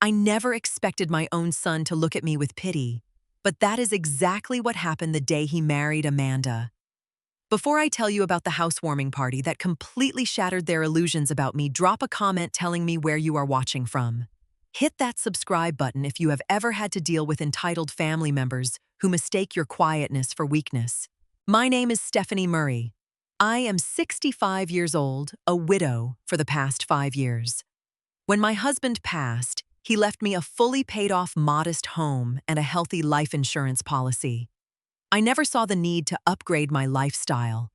I never expected my own son to look at me with pity, but that is exactly what happened the day he married Amanda. Before I tell you about the housewarming party that completely shattered their illusions about me, drop a comment telling me where you are watching from. Hit that subscribe button if you have ever had to deal with entitled family members who mistake your quietness for weakness. My name is Stephanie Murray. I am 65 years old, a widow for the past 5 years. When my husband passed, he left me a fully paid-off modest home and a healthy life insurance policy. I never saw the need to upgrade my lifestyle.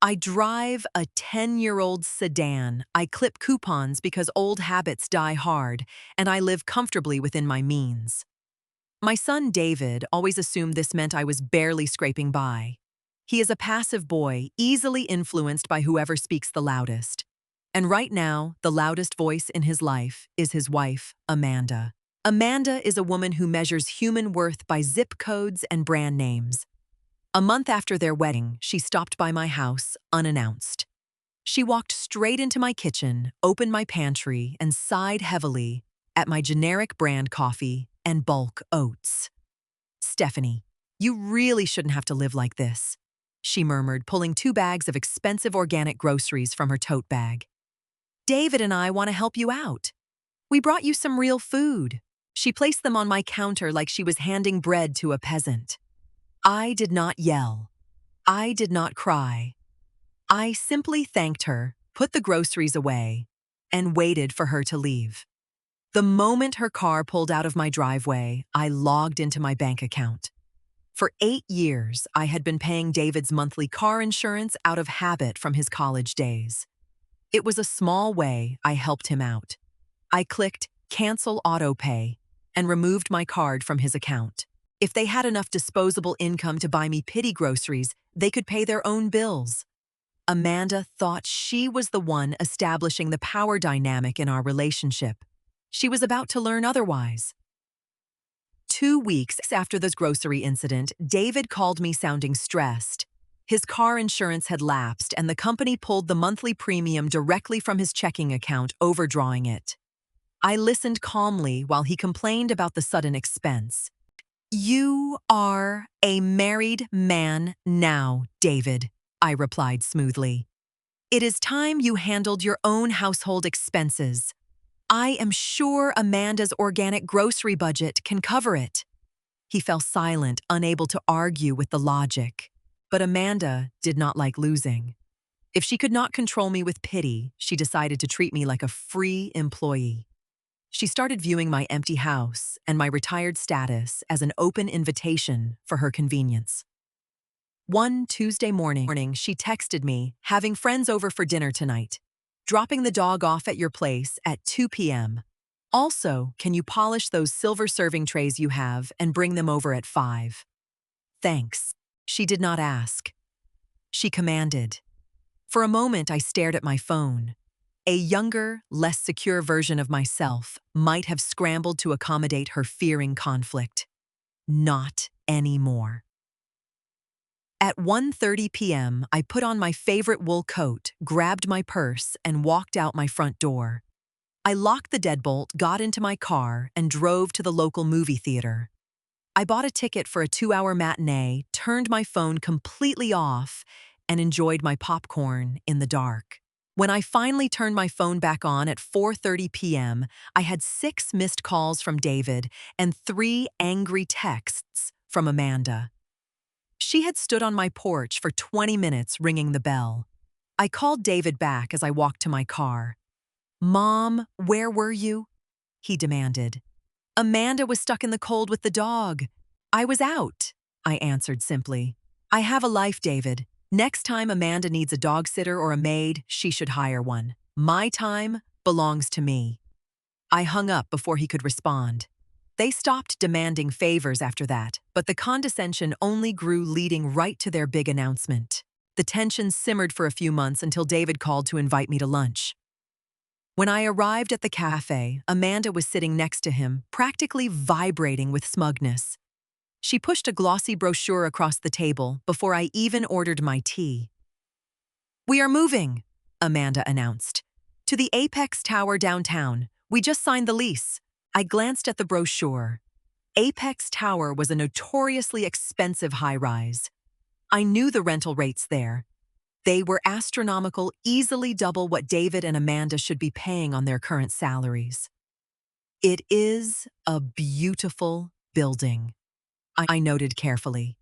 I drive a 10-year-old sedan, I clip coupons because old habits die hard, and I live comfortably within my means. My son David always assumed this meant I was barely scraping by. He is a passive boy, easily influenced by whoever speaks the loudest. And right now, the loudest voice in his life is his wife, Amanda. Amanda is a woman who measures human worth by zip codes and brand names. A month after their wedding, she stopped by my house, unannounced. She walked straight into my kitchen, opened my pantry, and sighed heavily at my generic brand coffee and bulk oats. "Stephanie, you really shouldn't have to live like this," she murmured, pulling 2 bags of expensive organic groceries from her tote bag. "David and I want to help you out. We brought you some real food." She placed them on my counter like she was handing bread to a peasant. I did not yell. I did not cry. I simply thanked her, put the groceries away, and waited for her to leave. The moment her car pulled out of my driveway, I logged into my bank account. For 8 years, I had been paying David's monthly car insurance out of habit from his college days. It was a small way I helped him out. I clicked Cancel Auto Pay and removed my card from his account. If they had enough disposable income to buy me pity groceries, they could pay their own bills. Amanda thought she was the one establishing the power dynamic in our relationship. She was about to learn otherwise. 2 weeks after this grocery incident, David called me sounding stressed. His car insurance had lapsed, and the company pulled the monthly premium directly from his checking account, overdrawing it. I listened calmly while he complained about the sudden expense. "You are a married man now, David," I replied smoothly. "It is time you handled your own household expenses. I am sure Amanda's organic grocery budget can cover it." He fell silent, unable to argue with the logic. But Amanda did not like losing. If she could not control me with pity, she decided to treat me like a free employee. She started viewing my empty house and my retired status as an open invitation for her convenience. One Tuesday morning, she texted me, "Having friends over for dinner tonight. Dropping the dog off at your place at 2 p.m. Also, can you polish those silver serving trays you have and bring them over at 5? Thanks." She did not ask. She commanded. For a moment, I stared at my phone. A younger, less secure version of myself might have scrambled to accommodate her fearing conflict. Not anymore. At 1:30 p.m., I put on my favorite wool coat, grabbed my purse, and walked out my front door. I locked the deadbolt, got into my car, and drove to the local movie theater. I bought a ticket for a 2-hour matinee, turned my phone completely off, and enjoyed my popcorn in the dark. When I finally turned my phone back on at 4:30 p.m., I had 6 missed calls from David and 3 angry texts from Amanda. She had stood on my porch for 20 minutes ringing the bell. I called David back as I walked to my car. "Mom, where were you?" he demanded. "Amanda was stuck in the cold with the dog." "I was out," I answered simply. "I have a life, David. Next time Amanda needs a dog sitter or a maid, she should hire one. My time belongs to me." I hung up before he could respond. They stopped demanding favors after that, but the condescension only grew, leading right to their big announcement. The tension simmered for a few months until David called to invite me to lunch. When I arrived at the cafe, Amanda was sitting next to him, practically vibrating with smugness. She pushed a glossy brochure across the table before I even ordered my tea. "We are moving," Amanda announced, "to the Apex Tower downtown. We just signed the lease. I glanced at the brochure. Apex Tower was a notoriously expensive high-rise. I knew the rental rates there. They were astronomical, easily double what David and Amanda should be paying on their current salaries. It is a beautiful building, I noted carefully.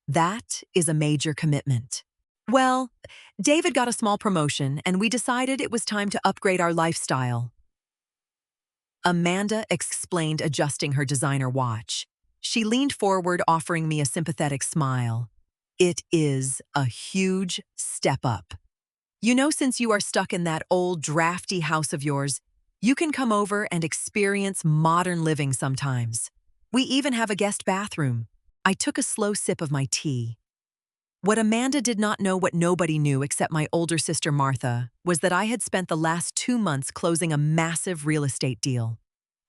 That is a major commitment. Well, David got a small promotion, and we decided it was time to upgrade our lifestyle. Amanda explained, adjusting her designer watch. She leaned forward, offering me a sympathetic smile. It is a huge step up. You know, since you are stuck in that old drafty house of yours, you can come over and experience modern living sometimes. We even have a guest bathroom. I took a slow sip of my tea. What Amanda did not know, what nobody knew except my older sister Martha, was that I had spent the last 2 months closing a massive real estate deal.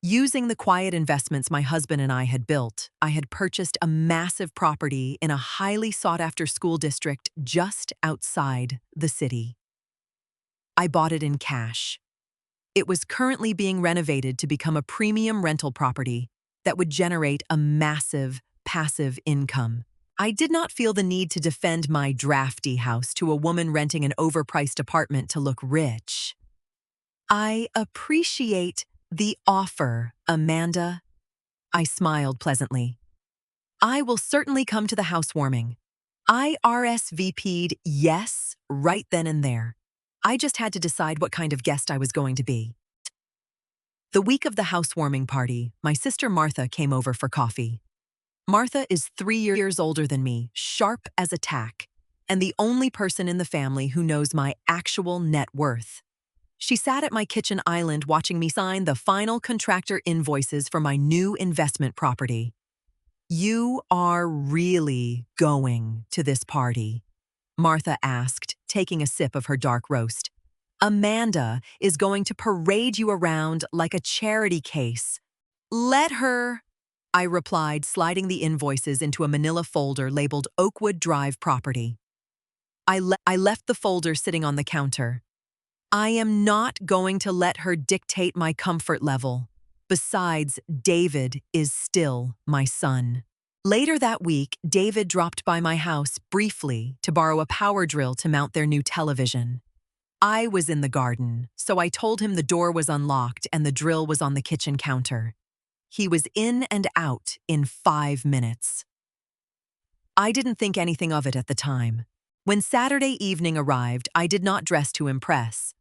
Using the quiet investments my husband and I had built, I had purchased a massive property in a highly sought-after school district just outside the city. I bought it in cash. It was currently being renovated to become a premium rental property that would generate a massive, passive income. I did not feel the need to defend my drafty house to a woman renting an overpriced apartment to look rich. I appreciate the offer, Amanda. I smiled pleasantly. I will certainly come to the housewarming. I RSVP'd yes right then and there. I just had to decide what kind of guest I was going to be. The week of the housewarming party, my sister Martha came over for coffee. Martha is 3 years older than me, sharp as a tack, and the only person in the family who knows my actual net worth. She sat at my kitchen island watching me sign the final contractor invoices for my new investment property. "You are really going to this party?" Martha asked, taking a sip of her dark roast. "Amanda is going to parade you around like a charity case." "Let her," I replied, sliding the invoices into a manila folder labeled Oakwood Drive Property. I left the folder sitting on the counter. I am not going to let her dictate my comfort level. Besides, David is still my son. Later that week, David dropped by my house briefly to borrow a power drill to mount their new television. I was in the garden, so I told him the door was unlocked and the drill was on the kitchen counter. He was in and out in 5 minutes. I didn't think anything of it at the time. When Saturday evening arrived, I did not dress to impress.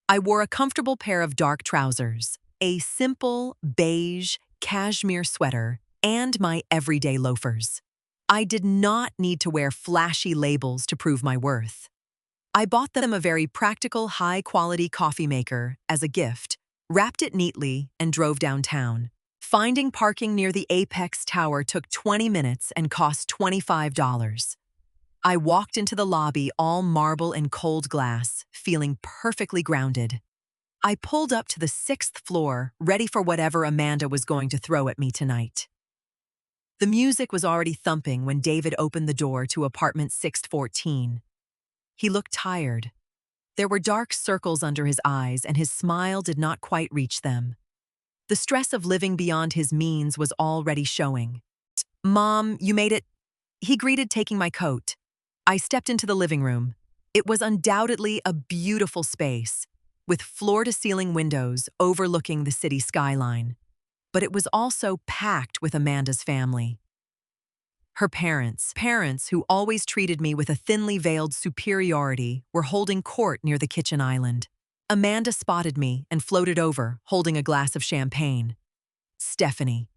I wore a comfortable pair of dark trousers, a simple beige cashmere sweater, and my everyday loafers. I did not need to wear flashy labels to prove my worth. I bought them a very practical, high-quality coffee maker as a gift, wrapped it neatly, and drove downtown. Finding parking near the Apex Tower took 20 minutes and cost $25. I walked into the lobby, all marble and cold glass, feeling perfectly grounded. I pulled up to the 6th floor, ready for whatever Amanda was going to throw at me tonight. The music was already thumping when David opened the door to apartment 614. He looked tired. There were dark circles under his eyes, and his smile did not quite reach them. The stress of living beyond his means was already showing. "Mom, you made it," he greeted, taking my coat. I stepped into the living room. It was undoubtedly a beautiful space, with floor-to-ceiling windows overlooking the city skyline. But it was also packed with Amanda's family. Her parents who always treated me with a thinly veiled superiority, were holding court near the kitchen island. Amanda spotted me and floated over, holding a glass of champagne. "Stephanie,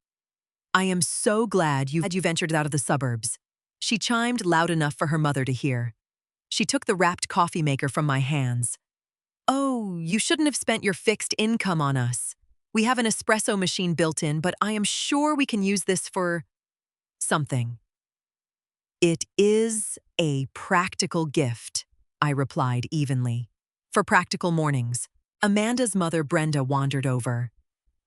I am so glad you ventured out of the suburbs," she chimed loud enough for her mother to hear. She took the wrapped coffee maker from my hands. "Oh, you shouldn't have spent your fixed income on us. We have an espresso machine built in, but I am sure we can use this for something." "It is a practical gift," I replied evenly. "For practical mornings." Amanda's mother, Brenda, wandered over.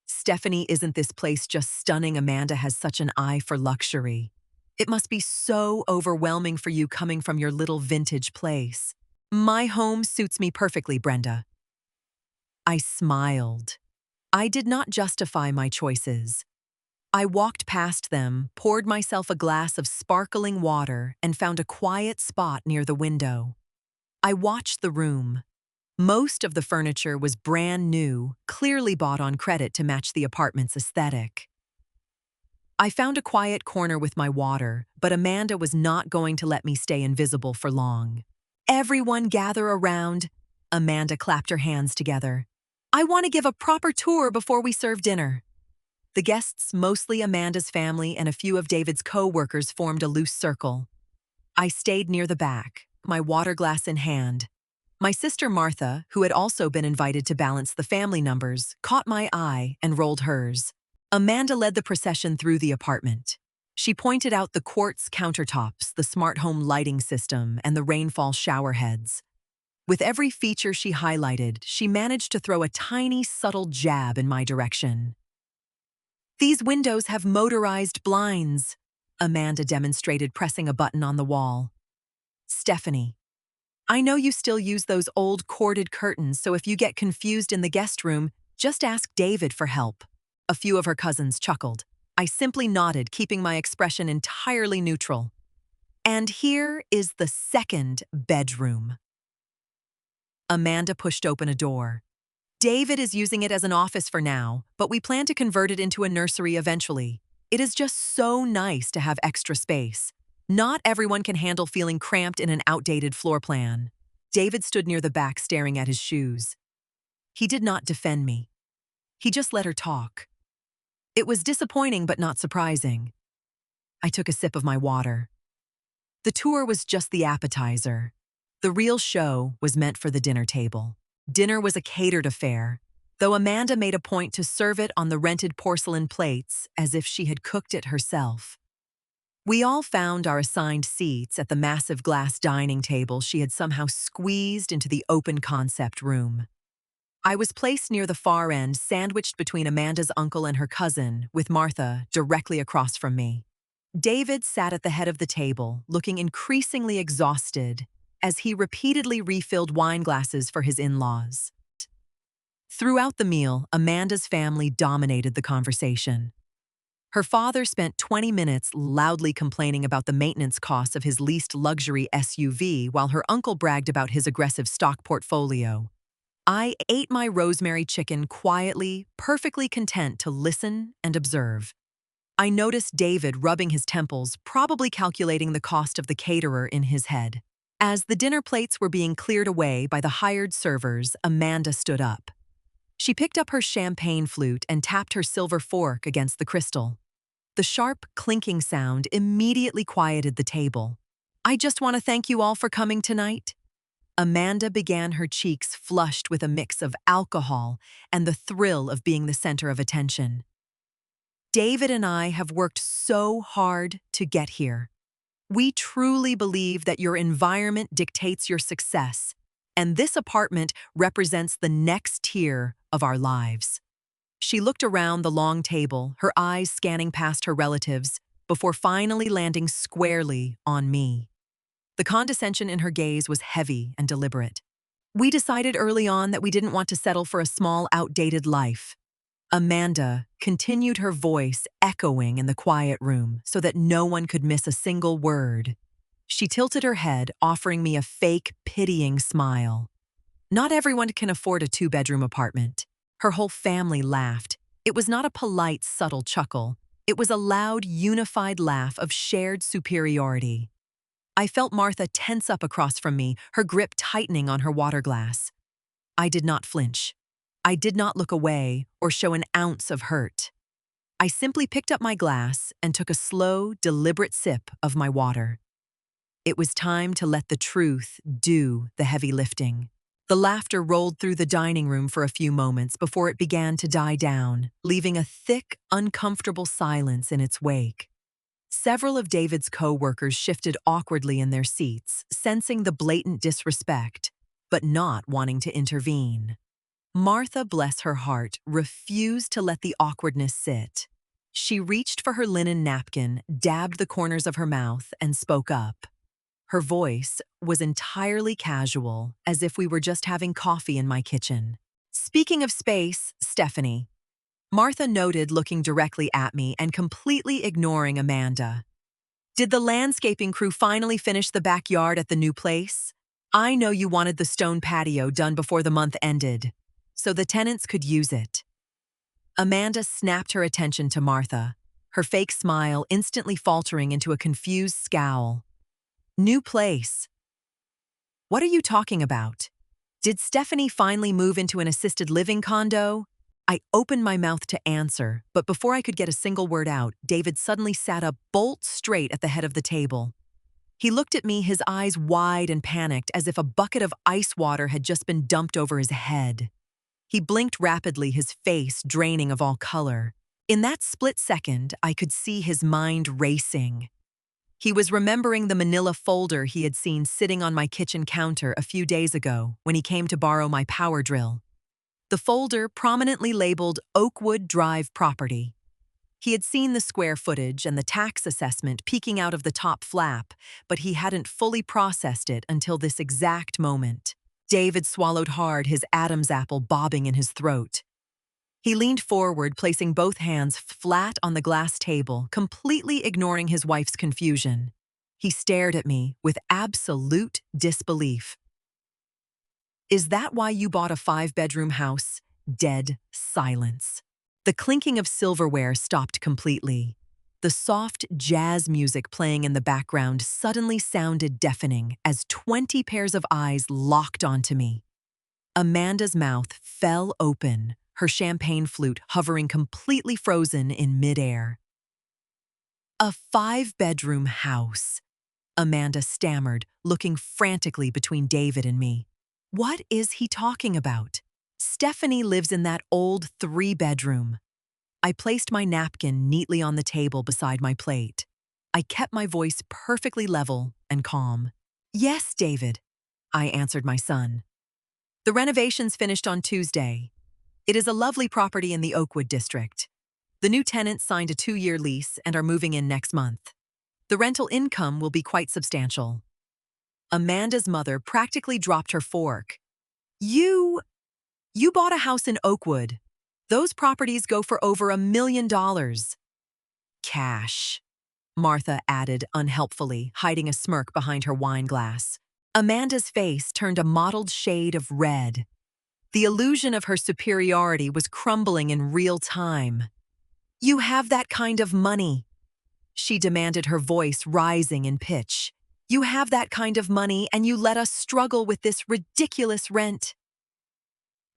"Stephanie, isn't this place just stunning? Amanda has such an eye for luxury. It must be so overwhelming for you coming from your little vintage place." "My home suits me perfectly, Brenda." I smiled. I did not justify my choices. I walked past them, poured myself a glass of sparkling water, and found a quiet spot near the window. I watched the room. Most of the furniture was brand new, clearly bought on credit to match the apartment's aesthetic. I found a quiet corner with my water, but Amanda was not going to let me stay invisible for long. "Everyone gather around." Amanda clapped her hands together. "I want to give a proper tour before we serve dinner." The guests, mostly Amanda's family and a few of David's co-workers, formed a loose circle. I stayed near the back, my water glass in hand. My sister Martha, who had also been invited to balance the family numbers, caught my eye and rolled hers. Amanda led the procession through the apartment. She pointed out the quartz countertops, the smart home lighting system, and the rainfall shower heads. With every feature she highlighted, she managed to throw a tiny, subtle jab in my direction. "These windows have motorized blinds," Amanda demonstrated, pressing a button on the wall. "Stephanie, I know you still use those old corded curtains, so if you get confused in the guest room, just ask David for help." A few of her cousins chuckled. I simply nodded, keeping my expression entirely neutral. "And here is the second bedroom." Amanda pushed open a door. "David is using it as an office for now, but we plan to convert it into a nursery eventually. It is just so nice to have extra space. Not everyone can handle feeling cramped in an outdated floor plan." David stood near the back staring at his shoes. He did not defend me. He just let her talk. It was disappointing but not surprising. I took a sip of my water. The tour was just the appetizer. The real show was meant for the dinner table. Dinner was a catered affair, though Amanda made a point to serve it on the rented porcelain plates as if she had cooked it herself. We all found our assigned seats at the massive glass dining table she had somehow squeezed into the open concept room. I was placed near the far end, sandwiched between Amanda's uncle and her cousin, with Martha directly across from me. David sat at the head of the table, looking increasingly exhausted as he repeatedly refilled wine glasses for his in-laws. Throughout the meal, Amanda's family dominated the conversation. Her father spent 20 minutes loudly complaining about the maintenance costs of his leased luxury SUV, while her uncle bragged about his aggressive stock portfolio. I ate my rosemary chicken quietly, perfectly content to listen and observe. I noticed David rubbing his temples, probably calculating the cost of the caterer in his head. As the dinner plates were being cleared away by the hired servers, Amanda stood up. She picked up her champagne flute and tapped her silver fork against the crystal. The sharp, clinking sound immediately quieted the table. "I just want to thank you all for coming tonight." Amanda began, her cheeks flushed with a mix of alcohol and the thrill of being the center of attention. "David and I have worked so hard to get here. We truly believe that your environment dictates your success, and this apartment represents the next tier of our lives." She looked around the long table, her eyes scanning past her relatives, before finally landing squarely on me. The condescension in her gaze was heavy and deliberate. "We decided early on that we didn't want to settle for a small, outdated life." Amanda continued, her voice echoing in the quiet room so that no one could miss a single word. She tilted her head, offering me a fake, pitying smile. "Not everyone can afford a two-bedroom apartment." Her whole family laughed. It was not a polite, subtle chuckle. It was a loud, unified laugh of shared superiority. I felt Martha tense up across from me, her grip tightening on her water glass. I did not flinch. I did not look away or show an ounce of hurt. I simply picked up my glass and took a slow, deliberate sip of my water. It was time to let the truth do the heavy lifting. The laughter rolled through the dining room for a few moments before it began to die down, leaving a thick, uncomfortable silence in its wake. Several of David's co-workers shifted awkwardly in their seats, sensing the blatant disrespect, but not wanting to intervene. Martha, bless her heart, refused to let the awkwardness sit. She reached for her linen napkin, dabbed the corners of her mouth, and spoke up. Her voice was entirely casual, as if we were just having coffee in my kitchen. "Speaking of space, Stephanie, Martha noted, looking directly at me and completely ignoring Amanda. Did the landscaping crew finally finish the backyard at the new place? I know you wanted the stone patio done before the month ended, so the tenants could use it. Amanda snapped her attention to Martha, her fake smile instantly faltering into a confused scowl. New place. What are you talking about? Did Stephanie finally move into an assisted living condo? I opened my mouth to answer, but before I could get a single word out, David suddenly sat up bolt straight at the head of the table. He looked at me, his eyes wide and panicked, as if a bucket of ice water had just been dumped over his head. He blinked rapidly, his face draining of all color. In that split second, I could see his mind racing. He was remembering the manila folder he had seen sitting on my kitchen counter a few days ago when he came to borrow my power drill. The folder prominently labeled Oakwood Drive property. He had seen the square footage and the tax assessment peeking out of the top flap, but he hadn't fully processed it until this exact moment. David swallowed hard, his Adam's apple bobbing in his throat. He leaned forward, placing both hands flat on the glass table, completely ignoring his wife's confusion. He stared at me with absolute disbelief. Is that why you bought a 5-bedroom house? Dead silence. The clinking of silverware stopped completely. The soft jazz music playing in the background suddenly sounded deafening as 20 pairs of eyes locked onto me. Amanda's mouth fell open, her champagne flute hovering completely frozen in midair. A 5-bedroom house, Amanda stammered, looking frantically between David and me. What is he talking about? Stephanie lives in that old 3-bedroom. I placed my napkin neatly on the table beside my plate. I kept my voice perfectly level and calm. Yes, David, I answered my son. The renovations finished on Tuesday. It is a lovely property in the Oakwood district. The new tenants signed a 2-year lease and are moving in next month. The rental income will be quite substantial. Amanda's mother practically dropped her fork. You bought a house in Oakwood. Those properties go for over $1 million. Cash, Martha added unhelpfully, hiding a smirk behind her wine glass. Amanda's face turned a mottled shade of red. The illusion of her superiority was crumbling in real time. You have that kind of money, she demanded, her voice rising in pitch. You have that kind of money and you let us struggle with this ridiculous rent.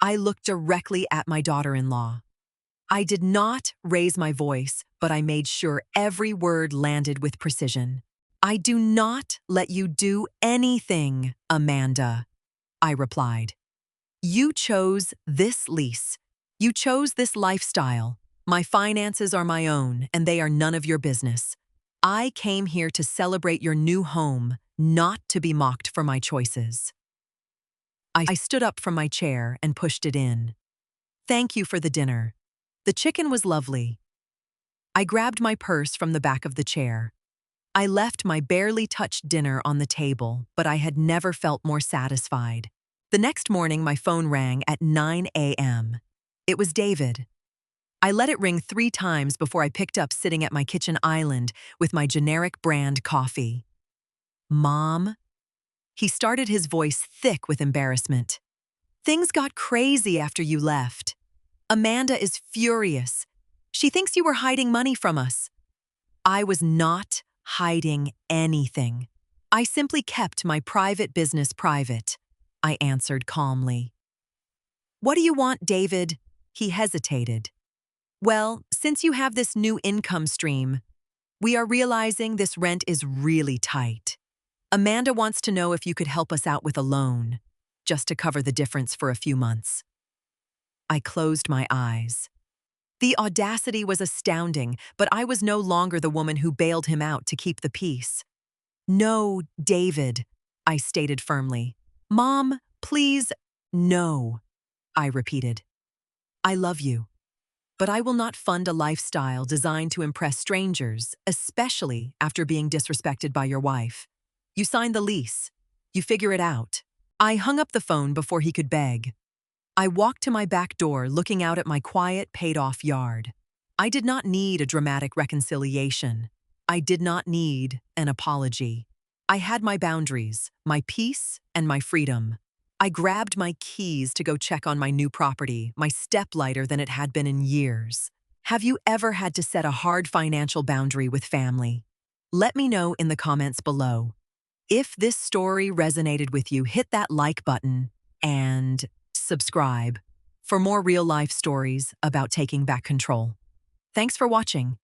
I looked directly at my daughter-in-law. I did not raise my voice, but I made sure every word landed with precision. I do not let you do anything, Amanda, I replied. You chose this lease. You chose this lifestyle. My finances are my own, and they are none of your business. I came here to celebrate your new home, not to be mocked for my choices. I stood up from my chair and pushed it in. Thank you for the dinner. The chicken was lovely. I grabbed my purse from the back of the chair. I left my barely touched dinner on the table, but I had never felt more satisfied. The next morning, my phone rang at 9 a.m. It was David. I let it ring 3 times before I picked up, sitting at my kitchen island with my generic brand coffee. Mom? He started, his voice thick with embarrassment. Things got crazy after you left. Amanda is furious. She thinks you were hiding money from us. I was not hiding anything. I simply kept my private business private, I answered calmly. What do you want, David? He hesitated. Well, since you have this new income stream, we are realizing this rent is really tight. Amanda wants to know if you could help us out with a loan, just to cover the difference for a few months. I closed my eyes. The audacity was astounding, but I was no longer the woman who bailed him out to keep the peace. No, David, I stated firmly. Mom, please, no, I repeated. I love you, but I will not fund a lifestyle designed to impress strangers, especially after being disrespected by your wife. You signed the lease. You figure it out. I hung up the phone before he could beg. I walked to my back door, looking out at my quiet, paid-off yard. I did not need a dramatic reconciliation. I did not need an apology. I had my boundaries, my peace, and my freedom. I grabbed my keys to go check on my new property, my step lighter than it had been in years. Have you ever had to set a hard financial boundary with family? Let me know in the comments below. If this story resonated with you, hit that like button and subscribe for more real-life stories about taking back control. Thanks for watching.